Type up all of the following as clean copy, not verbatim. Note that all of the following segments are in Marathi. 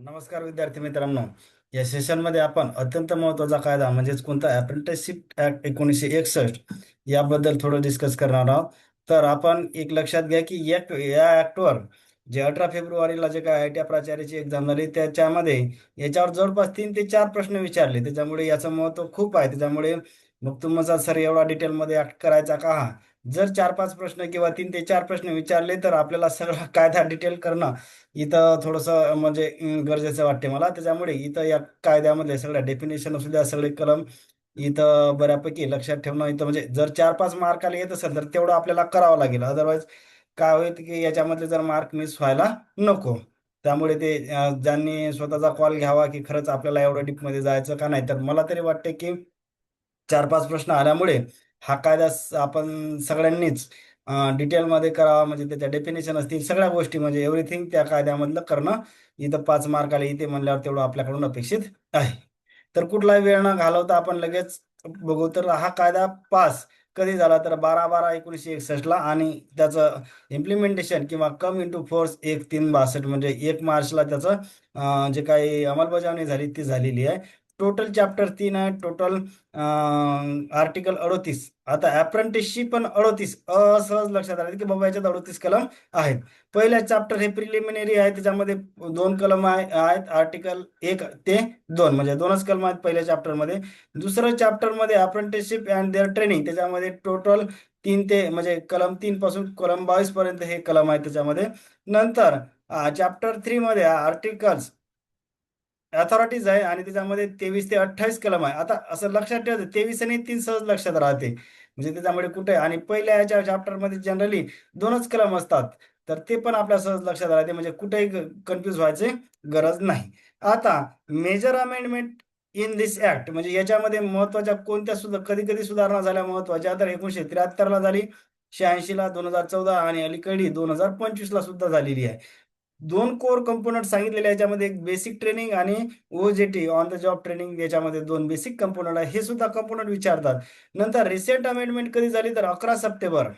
नमस्कार विद्यार्थी मित्रांनो. या सेशनमध्ये आपण अत्यंत महत्त्वाचा कायदा म्हणजेच कोणता अप्रेंटिसशिप ऍक्ट 1961 याबद्दल थोडं डिस्कस करणार आहोत. तर आपण एक लक्षात घ्या की या ऍक्टवर जे 18 फेब्रुवारीला जे काय ITI प्राचार्याची एक्झाम झाली त्याच्यामध्ये याच्यावर जवळपास 3 ते 4 प्रश्न विचारले. त्याच्यामुळे याचं महत्त्व खूप आहे. त्याच्यामुळे मग तुमचा सर एवढा डिटेलमध्ये ऍक्ट करायचा का? हा, जर 4-5 प्रश्न किंवा 3 ते 4 प्रश्न विचारले तर आपल्याला सगळा कायदा डिटेल करणं इथं थोडंसं म्हणजे गरजेचं वाटते मला. त्याच्यामुळे इथं या कायद्यामधले सगळ्या डेफिनेशन असू द्या, सगळे कलम इथं बऱ्यापैकी लक्षात ठेवणं इथं म्हणजे जर 4-5 मार्काला येत असेल तर तेवढं आपल्याला करावं लागेल. अदरवाईज काय होईल की याच्यामधले जर मार्क मिस व्हायला नको. त्यामुळे ते ज्यांनी स्वतःचा कॉल घ्यावा की खरंच आपल्याला एवढं डीपमध्ये जायचं का नाही, तर मला तरी वाटते की 4-5 प्रश्न आल्यामुळे हा कायदा आपण सगळ्यांनीच डिटेलमध्ये करावा. म्हणजे त्याच्या डेफिनेशन असतील सगळ्या गोष्टी म्हणजे एव्हरीथिंग त्या कायद्यामधलं करणं इथं 5 मार्काला इथे म्हणल्यावर तेवढं आपल्याकडून अपेक्षित आहे. तर कुठलाही वेळ न घालवता आपण लगेच बघू. तर हा कायदा पास कधी झाला तर 12/12/1961 आणि त्याचं इम्प्लिमेंटेशन किंवा कम इंटू फोर्स 1/3/62 म्हणजे 1 मार्चला त्याचं जे काही अंमलबजावणी झाली ती झालेली आहे. टोटल चॅप्टर 3 आहे. Total article 38. आता अप्रेंटिसशिप पण 38 असहज लक्षात आलं की बाबा याच्यात 38 कलम आहेत. पहिल्या चॅप्टर हे प्रिलिमिनरी आहे. त्याच्यामध्ये 2 कलम आहेत. आर्टिकल 1 ते 2 म्हणजे 2च कलम आहेत पहिल्या चॅप्टरमध्ये. दुसरं चॅप्टरमध्ये अप्रेंटिसशिप अँड देअर ट्रेनिंग त्याच्यामध्ये टोटल 3 ते म्हणजे कलम 3 पासून कलम 22 पर्यंत हे कलम आहेत त्याच्यामध्ये. नंतर चॅप्टर 3 मध्ये आर्टिकल्स अथॉरिटीज आहे आणि त्याच्यामध्ये 23 ते 28 कलम आहे. आता असं लक्षात ठेवायचं 23 आणि 3 सहज लक्षात राहते. म्हणजे त्याच्यामुळे कुठे आणि पहिल्या याच्या चॅप्टरमध्ये जनरली 2च कलम असतात. तर ते पण आपल्या सहज लक्षात राहते म्हणजे कुठेही कन्फ्यूज व्हायचे गरज नाही. आता major amendment in this act म्हणजे याच्यामध्ये महत्वाच्या कोणत्या सुद्धा कधी कधी सुधारणा झाल्या महत्वाच्या तर 1973 ला झाली, 86 ला, 2014 आणि अलीकडे 2025 ला सुद्धा झालेली आहे. 2 कोर कंपोनंट सांगितलेले आहे. याच्यामध्ये एक बेसिक ट्रेनिंग आणि OJT on the job training याच्यामध्ये 2 बेसिक कंपोनंट आहे. हे सुद्धा कंपोनंट विचारतात. नंतर रिसेंट अमेंडमेंट कधी झाली तर 11 सप्टेंबर.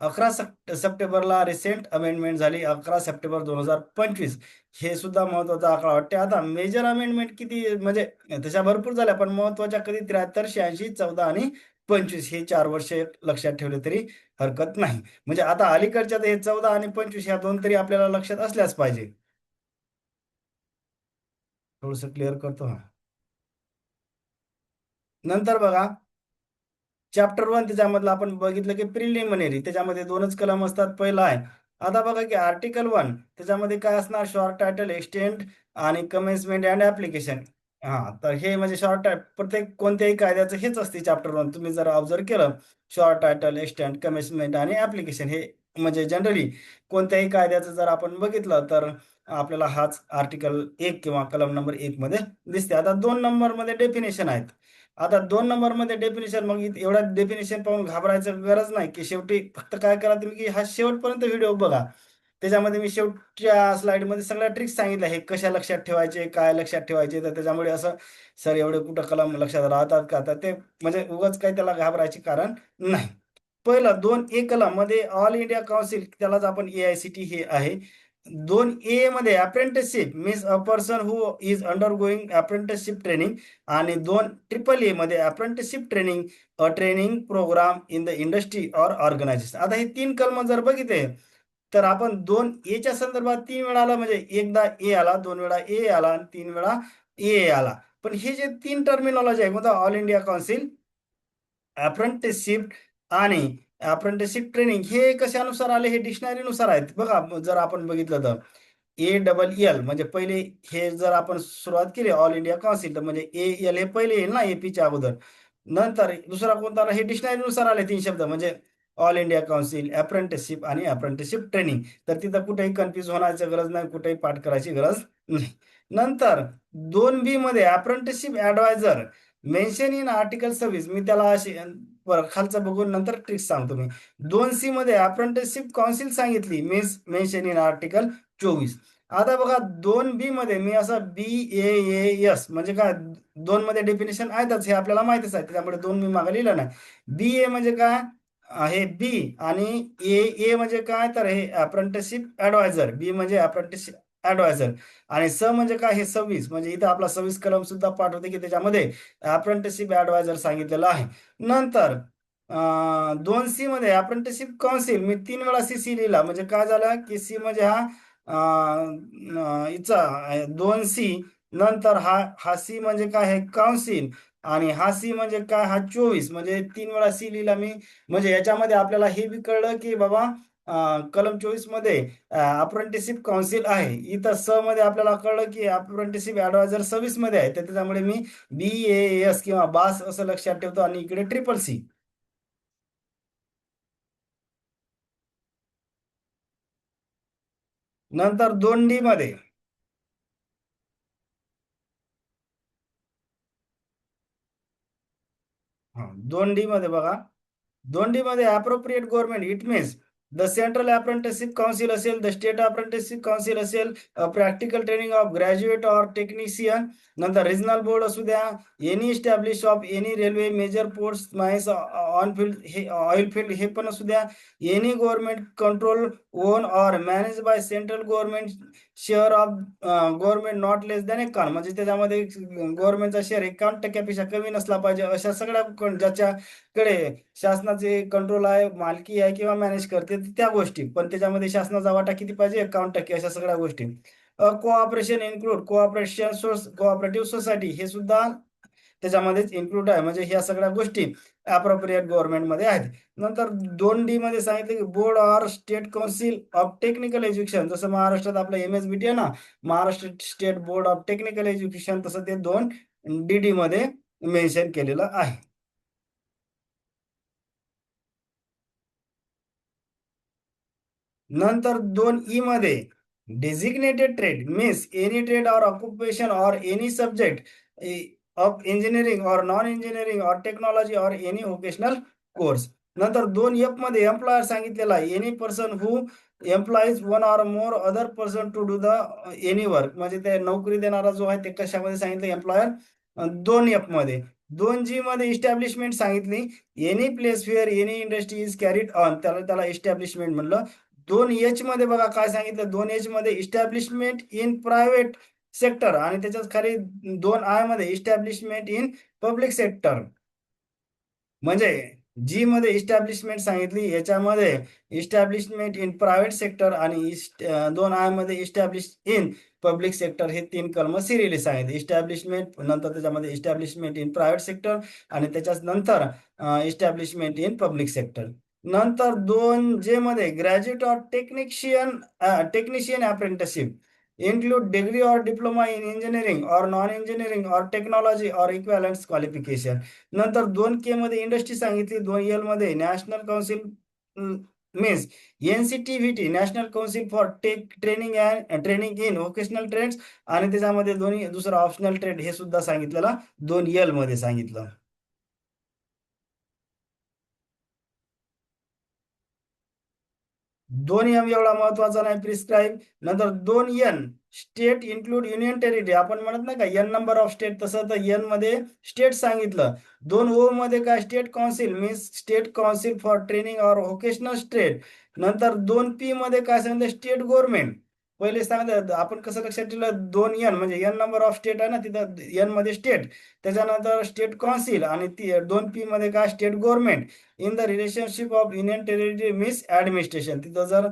11 सप्टेंबरला रिसेंट अमेंडमेंट झाली 11 सप्टेंबर 2025. हे सुद्धा महत्वाचा आकडा वाटते. आता मेजर अमेंडमेंट किती म्हणजे त्याच्या भरपूर झाल्या पण महत्वाच्या कधी 73, 86, 14 आणि 25 हे 4 वर्षे लक्षात ठेवले तरी हरकत नाही. म्हणजे आता अलीकडच्या हे 14 आणि 25 ह्या दोन तरी आपल्याला लक्षात असल्याच पाहिजे. थोडस क्लिअर करतो हा. नंतर बघा चॅप्टर 1 त्याच्यामधलं आपण बघितलं की प्रिलिमिनरी त्याच्यामध्ये 2च कलम असतात. पहिला आहे आता बघा की आर्टिकल 1 त्याच्यामध्ये काय असणार शॉर्ट टायटल एक्सटेंड आणि कमेन्समेंट अँड ऍप्लिकेशन. हा, तर हे म्हणजे शॉर्ट प्रत्येक कोणत्याही कायद्याचं हेच असते चॅप्टर 1 तुम्ही जर ऑब्झर्व केलं. शॉर्ट टायटल एक्सटेंड कमेन्समेंट आणि ऍप्लिकेशन हे म्हणजे जनरली कोणत्याही कायद्याचं जर आपण बघितलं तर आपल्याला हाच आर्टिकल 1 किंवा कलम नंबर 1 मध्ये दिसते. आता 2 नंबरमध्ये डेफिनेशन आहेत. आता 2 नंबरमध्ये डेफिनेशन मग एवढ्या डेफिनेशन पाहून घाबरायचं गरज नाही की शेवटी फक्त काय करा तुम्ही की हा शेवटपर्यंत व्हिडिओ बघा. त्याच्यामध्ये मी शेवटच्या स्लाइडमध्ये सगळ्या ट्रिक्स सांगितल्या हे कशा लक्षात ठेवायचे काय लक्षात ठेवायचे. तर त्याच्यामुळे असं सर एवढे कुठं कलम लक्षात राहतात का तर ते म्हणजे उगाच काही त्याला घाबरायचे कारण नाही. पहिलं 2 A कलम मध्ये ऑल इंडिया काउन्सिल त्यालाच आपण AICT हे आहे. 2 A मध्ये apprenticeship means a person who is undergoing apprenticeship training आणि 2 AAA मध्ये apprenticeship training a training programme in the industry और ऑर्गनायझेशन. आता हे 3 कलम जर बघितले तर आपण 2 A च्या संदर्भात 3 वेळा आला म्हणजे एकदा ए आला, 2 वेळा ए आला आणि 3 वेळा ए आला. पण हे जे 3 टर्मिनॉलॉजी आहे कोणता ऑल इंडिया काउन्सिल अप्रेंटिसशिप आणि अप्रेंटिसशिप ट्रेनिंग हे कशानुसार आले हे डिक्शनरीनुसार आहेत बघा. जर आपण बघितलं तर ALL म्हणजे पहिले हे जर आपण सुरुवात केली ऑल इंडिया काउन्सिल तर म्हणजे AL हे पहिले येईल ना APच्या अगोदर. नंतर दुसरा कोणता आला हे डिक्शनरीनुसार आले 3 शब्द म्हणजे ऑल इंडिया काउन्सिल अप्रेंटिसशिप आणि अप्रेंटिसशिप ट्रेनिंग. तर तिथं कुठेही कन्फ्युज होण्याची गरज नाही, कुठेही पाठ करायची गरज नाही. नंतर 2B मध्ये apprenticeship adviser mention in article 26 मी त्याला अशी खालचं बघून नंतर ट्रिक्स सांगतो मी. 2C मध्ये अप्रेंटिसशिप काउन्सिल सांगितली मीन्स मेन्शन इन आर्टिकल 24. आता बघा 2B मध्ये मी असं BAAS म्हणजे काय 2 मध्ये डेफिनेशन आहेतच हे आपल्याला माहितीच आहे त्याच्यामुळे 2 मी मागे लिहिलं नाही. BA म्हणजे काय हे बी आणि ए म्हणजे काय तर हे अप्रेंटिसशिप ऍडवायझर. बी म्हणजे अप्रेंटिसशिप ऍडवायझर. आणि म्हणजे काय, हे 26 म्हणजे इथं आपला 26 कलम सुद्धा पाठवते की त्याच्यामध्ये अप्रेंटिसशिप ऍडवायझर सांगितलेलं आहे. नंतर 2C मध्ये अप्रेंटिसशिप काउन्सिल, मी 3 वेळा CC लिहिला, म्हणजे काय झालं की सी म्हणजे हा हिचा 2C, नंतर हा सी म्हणजे काय आहे काउन्सिल, आणि हा सी म्हणजे काय हा 24, म्हणजे 3 वेळा सी लिहिला मी. म्हणजे याच्यामध्ये आपल्याला हे बी कळलं की बाबा कलम 24 मध्ये अप्रेंटिसशिप काउन्सिल आहे. इथं मध्ये आपल्याला कळलं की अप्रेंटिसशिप ऍडवायझर 26 मध्ये आहे, तर त्याच्यामुळे मी BAS किंवा बास असं लक्षात ठेवतो, आणि इकडे CCC. नंतर 2D मध्ये, हा 2D मध्ये बघा, 2D मध्ये appropriate government, it means the central apprenticeship council असेल, द स्टेट अप्रेंटिसशिप काउन्सिल असेल, practical training of graduate or technician, नंतर रिजनल बोर्ड असू द्या, any establish of any railway major ports mines on field हे ऑइल फील्ड हे पण असू द्या, any government control own or manage by central government, share of government not less than account, म्हणजे त्याच्यामध्ये गव्हर्नमेंटचा शेअर 51% कमी नसला पाहिजे, अशा सगळ्या ज्याच्याकडे शासनाचे कंट्रोल आहे, मालकी आहे किंवा मॅनेज करते त्या गोष्टी, पण त्याच्यामध्ये शासनाचा वाटा किती पाहिजे, 51%, अशा सगळ्या गोष्टी. Cooperation include cooperation source cooperative society, हे सुद्धा त्याच्यामध्येच इन्क्लूड आहे, म्हणजे ह्या सगळ्या गोष्टी अप्रोप्रिएट गव्हर्नमेंटमध्ये आहेत. नंतर 2D मध्ये सांगितले की board or state council of technical education, जसं महाराष्ट्रात आपलं MSBT आहे ना, Maharashtra state board of technical education, तसं ते 2DD मध्ये मेन्शन केलेलं आहे. नंतर 2E मध्ये designated trade means any trade or occupation or any subject of engineering or non engineering or technology or any vocational course. नंतर 2F मध्ये एम्प्लॉयर सांगितलेला आहे, any person who employs one or more other person to do the any work, म्हणजे ते नोकरी देणारा जो आहे ते कशामध्ये सांगितलं एम्प्लॉयर. 2F मध्ये. 2G मध्ये इस्टॅब्लिशमेंट सांगितली, any place where any industry is carried on, त्याला त्याला इस्टॅब्लिशमेंट म्हणलं. 2H मध्ये बघा काय सांगितलं, 2H मध्ये इस्टॅब्लिशमेंट इन प्रायव्हेट सेक्टर, आणि त्याच्याच खाली 2I मध्ये इस्टॅब्लिशमेंट इन पब्लिक सेक्टर. म्हणजे जी मध्ये इस्टॅब्लिशमेंट सांगितली, याच्यामध्ये इस्टॅब्लिशमेंट इन प्रायव्हेट सेक्टर, आणि 2I मध्ये इस्टॅब्लिश इन पब्लिक सेक्टर, हे 3 कलम सिरियली सांगितले. इस्टॅब्लिशमेंट नंतर त्याच्यामध्ये इस्टॅब्लिशमेंट इन प्रायव्हेट सेक्टर, आणि त्याच्याच नंतर इस्टॅब्लिशमेंट इन पब्लिक सेक्टर. नंतर 2J मध्ये graduate or technician apprenticeship include degree or diploma in engineering or non-engineering or technology or equivalent qualification. नंतर 2K मध्ये इंडस्ट्री सांगितली, 2L मध्ये national council means NCTVT, national council for training and training in vocational trades, आणि त्याच्यामध्ये दोन्ही दुसरं ऑप्शनल ट्रेड हे सुद्धा सांगितलेलं 2L मध्ये सांगितलं. 2M एवढा महत्वाचा नाही, प्रिस्क्राईब. नंतर 2N state include union territory, आपण म्हणत नाही का N नंबर ऑफ स्टेट, तसं तर N मध्ये स्टेट सांगितलं. 2O मध्ये काय state council means state council for training or vocational state. नंतर 2P मध्ये काय सांगितलं, स्टेट गव्हर्नमेंट. पहिले सांगितलं आपण कसं लक्षात ठेवलं, 2N म्हणजे N नंबर ऑफ स्टेट आहे ना, तिथं N मध्ये स्टेट, त्याच्यानंतर स्टेट काउन्सिल, आणि 2P मध्ये काय state government. In the relationship of union territory means administration, तिथं जर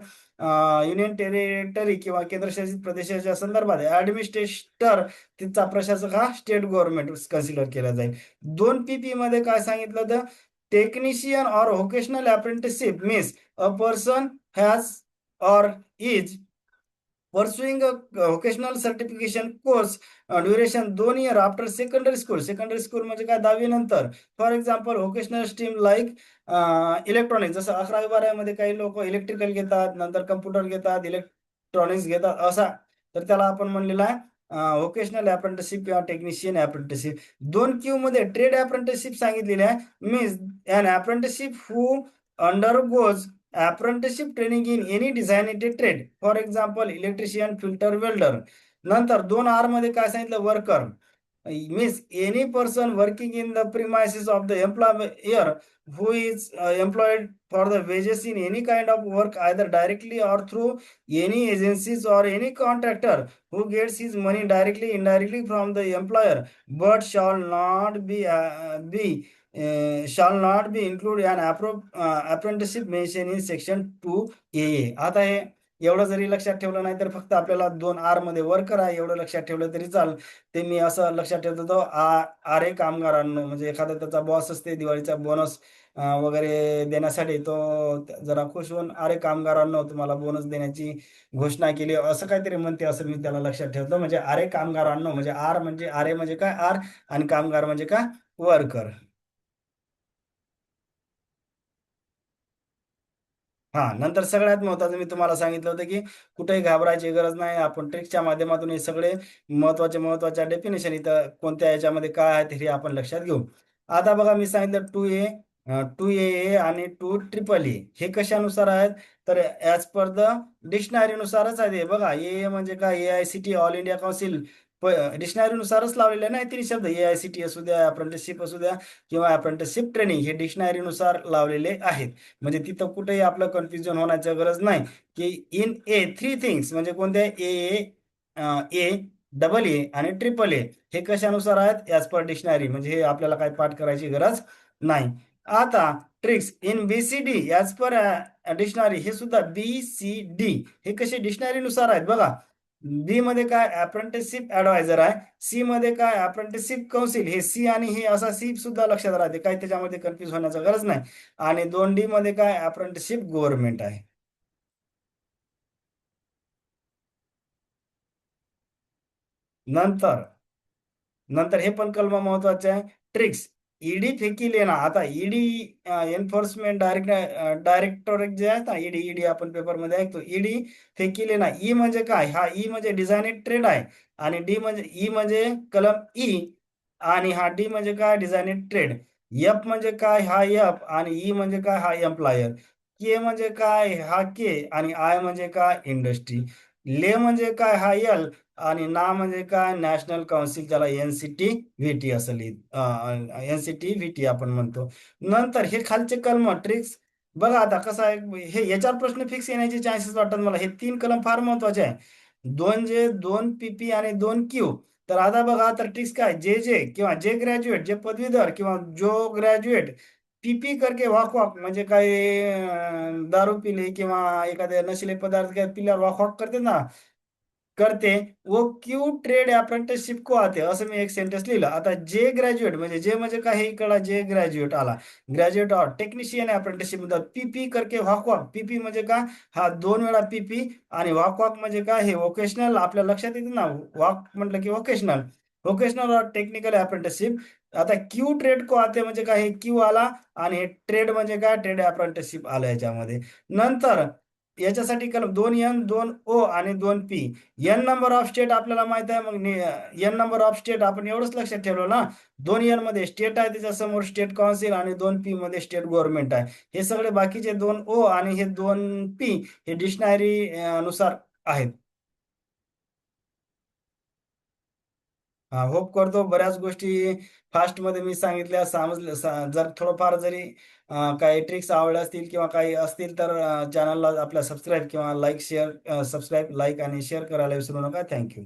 युनियन टेरिटरी किंवा केंद्रशासित प्रदेशाच्या संदर्भात ऍडमिनिस्ट्रेटर, तिथचा प्रशासक हा स्टेट गव्हर्नमेंट कन्सिडर केला जाईल. 2PP मध्ये काय सांगितलं, तर technician or vocational apprenticeship means a person has or is pursuing a vocational certification course duration 2 year after secondary school. Secondary school म्हणजे काय, 10वी नंतर. For example vocational stream like electronics, जसं 11वी 12वी मध्ये काही लोक इलेक्ट्रिकल घेतात, नंतर कम्प्युटर घेतात, इलेक्ट्रॉनिक्स घेतात असा, तर त्याला आपण म्हणलेलं आहे व्होकेशनल अप्रेंटिसशिप किंवा टेक्निशियन अप्रेंटिसशिप. 2Q मध्ये ट्रेड अप्रेंटिसशिप सांगितलेली आहे, means an apprenticeship who undergoes apprenticeship training in any designated trade, for example electrician, fitter, welder. नंतर 2R मध्ये काय सांगितलं, worker. means any person working in the premises of the employer who is employed for the wages in any kind of work, either directly or through any agencies or any contractor who gets his money directly indirectly from the employer, but shall not be included an apprenticeship mentioned in section 2A. आता हे एवढं जरी लक्षात ठेवलं नाही तर फक्त आपल्याला 2R मध्ये वर्कर आहे एवढं लक्षात ठेवलं तरी चालेल. ते मी असं लक्षात ठेवत होतो, आरे कामगारांनो, म्हणजे एखादा त्याचा बॉस असते दिवाळीचा बोनस वगैरे देण्यासाठी तो जरा खुश होऊन, "अरे कामगारांनो, तुम्हाला बोनस देण्याची घोषणा केली." असं काहीतरी म्हणते, असं मी त्याला लक्षात ठेवतो. म्हणजे "अरे कामगारांनो" म्हणजे आर म्हणजे आरे म्हणजे काय आर, आणि कामगार म्हणजे काय वर्कर. हां, नंतर सगळ्यात महत्त्वाचं मी तुम्हाला सांगितलं होतं, की कुठेही घाबरायची गरज नाही. आपण ट्रिक्सच्या माध्यमातून हे सगळे महत्त्वाच्या डेफिनिशन इथं कोणत्या ह्याच्यामध्ये काय आहेत हे आपण लक्षात घेऊ. आता बघा मी सांगितलं 2A, 2AA आणि 2EEE हे कशानुसार आहेत? तर ॲज पर द डिक्शनरीनुसारच आहे हे. बघा ए म्हणजे काय? AICTE ऑल इंडिया काउन्सिल डिक्शनरीनुसारच लावलेले नाही तिन्ही शब्द. AICTE असू द्या, अप्रेंटिसशिप असू द्या किंवा अप्रेंटिसशिप ट्रेनिंग हे डिक्शनरीनुसार लावलेले आहेत. म्हणजे तिथं कुठेही आपलं कन्फ्युजन होण्याची गरज नाही, की इन ए थ्री थिंग्स म्हणजे कोणत्या ए, डबल ए आणि ट्रिपल ए हे कशानुसार आहेत? As per dictionary. म्हणजे हे आपल्याला काही पाठ करायची गरज नाही. आता tricks in BCD as per dictionary हे सुद्धा BCD हे कसे डिक्शनरीनुसार आहेत बघा. बी मध्ये काय अप्रेंटिसशिप ऍडवायझर आहे, सी मध्ये काय अप्रेंटिसशिप काउन्सिल, हे सी आणि हे असा सी सुद्धा लक्षात राहते, काही त्याच्यामध्ये कन्फ्युज होण्याची गरज नाही. आणि 2D मध्ये काय अप्रेंटिसशिप गव्हर्नमेंट आहे. नंतर नंतर हे पण कलम महत्वाचे आहे. ट्रिक्स ईडी फेकी लेना. आता ईडी एन्फोर्समेंट डायरेक्टोरेट जे आहे ना, ईडी ईडी आपण पेपरमध्ये ऐकतो, ईडी फेकी लेना. ई म्हणजे काय? हा ई म्हणजे डिझायनेड ट्रेड आहे, आणि डी म्हणजे ई म्हणजे कलम ई, आणि हा डी म्हणजे काय? डिझायनेड ट्रेड. एफ म्हणजे काय? हा एफ, आणि ई म्हणजे काय? हा एम्प्लॉयर. के म्हणजे काय? हा के, आणि आय म्हणजे काय? इंडस्ट्री. ले म्हणजे काय? हा एल, आणि ना म्हणजे काय? नॅशनल काउन्सिल, ज्याला NCT-VT असं NCT-VT आपण म्हणतो. नंतर हे खालचे कलम ट्रिक्स बघा. आता कसं आहे, हे याच्यावर प्रश्न फिक्स येण्याचे चान्सेस वाटतात मला. हे 3 कलम फार महत्वाचे आहे. 2J, 2PP आणि 2Q. तर आता बघा, तर ट्रिक्स काय? जे किंवा जे ग्रॅज्युएट, जे पदवीधर किंवा जो ग्रॅज्युएट पी करके वाक वाक म्हणजे काय, दारू पिले किंवा एखाद्या नशिले पदार्थ काय पिल्यावर वाक वाक करते ना, करते, वो क्यू ट्रेड अप्रेंटिसशिप को आते, असं मी एक सेंटेन्स लिहिलं. आता जे ग्रॅज्युएट म्हणजे जे म्हणजे काय? हे कळा, जे ग्रॅज्युएट आला, ग्रॅज्युएट और टेक्निशियन अप्रेंटिसशिप मध्ये पीपी करके वाक वाक. पीपी म्हणजे काय? हा 2 वेळा पीपी, आणि वाक वाक म्हणजे काय? हे वोकेशनल. आपल्या लक्षात येते ना, वाक म्हटलं की वोकेशनल, वोकेशनल और टेक्निकल अप्रेंटिसशिप. आता क्यू ट्रेड को आते म्हणजे काय? हे क्यू आला, आणि हे ट्रेड म्हणजे काय? ट्रेड अप्रेंटिसशिप आलं याच्यामध्ये. नंतर याच्यासाठी कलम 2N, 2O आणि 2P. N number of state आपल्याला माहित आहे. मग एन नंबर ऑफ स्टेट आपण एवढंच लक्षात ठेवलं ना. 2N मध्ये स्टेट आहे, त्याच्यासमोर स्टेट काउन्सिल, आणि 2P मध्ये स्टेट गव्हर्नमेंट आहे. हे सगळे बाकीचे 2O आणि हे 2P हे डिक्शनरी नुसार आहेत. होप करतो बऱ्याच गोष्टी फास्टमध्ये मी सांगितल्या समजल्या. जर थोडंफार जरी काही ट्रिक्स आवडल्या असतील किंवा काही असतील तर चॅनलला आपल्या सबस्क्राईब किंवा लाईक, शेअर, सबस्क्राईब, लाईक आणि शेअर करायला विसरू नका. Thank you.